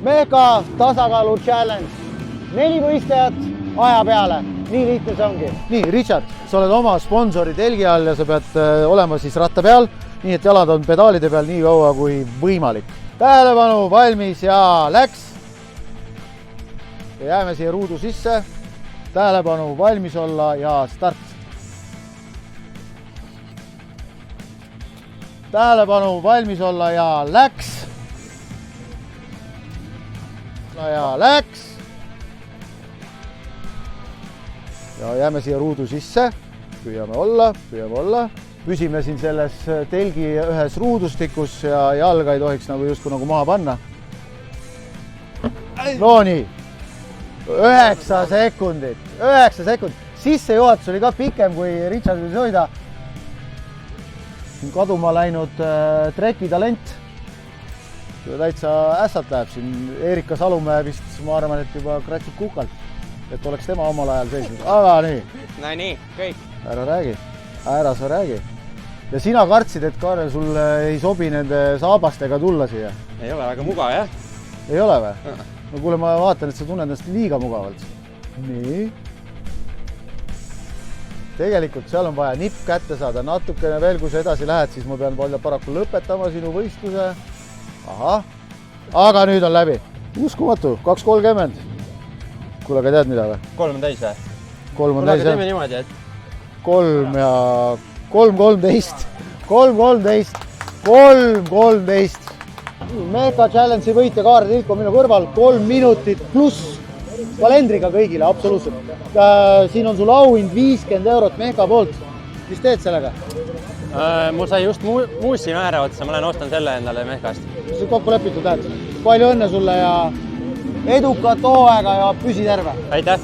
Mehka tasakaalu challenge. 4 võistlejat aja peale. Nii lihtne see ongi. Nii, Richard, sa oled oma sponsori telgi all ja sa pead olema siis ratta peal, nii et jalad on pedaalide peal nii kaua kui võimalik. Tähelepanu, valmis ja läks. Ja jääme siia ruudu sisse. Tähelepanu, valmis olla ja start. Tähelepanu, valmis olla ja läks. Ja läks. Ja jääme siia ruudu sisse. Püüame olla. Püsime siin selles telgi ühes ruudustikus ja jalga ei tohiks justkui maha panna. No nii. 9 sekundit. 9 sekundit. Sissejuhatus oli ka pikem kui Richard võis hoida. Siin kaduma läinud trekitalent. Täitsa ässalt läheb siin. Erika Salumäe vist, ma arvan, et juba kratsib kukalt, et oleks tema omal ajal seisnud. Aga nii. No nii, kõik. Ära sa räägi. Ja sina kartsid, et Kaarel sul ei sobi nende saabastega tulla siia. Ei ole väga mugav, jah? Ei ole või? No kuule, ma vaatan, et sa tunned ennast liiga mugavalt. Nii. Tegelikult seal on vaja nipp kätte saada. Natukene veel, kui sa edasi lähed, siis ma pean paraku lõpetama sinu võistluse. Aha. Aga nüüd on läbi. Uskumatu. 2.30. Kuule, aga tead mida või? 3 on täis või? 3 on täis, jah? Teeme niimoodi, et 3 ja 3.13. 3.13. 3.13. Mehka Challenge'i võitja Kaarel Tilko minu kõrval. 3 minutit pluss kalendriga kõigile, absoluutselt. Siin on sul auhind 50 eurot Mehka poolt. Mis teed sellega? Mul sai just muussi määra otsa, ma lähen ostan selle endale Mehkast. See kokku lepitud, Palju õnne sulle ja edukat hooaega ja püsi terve! Aitäh!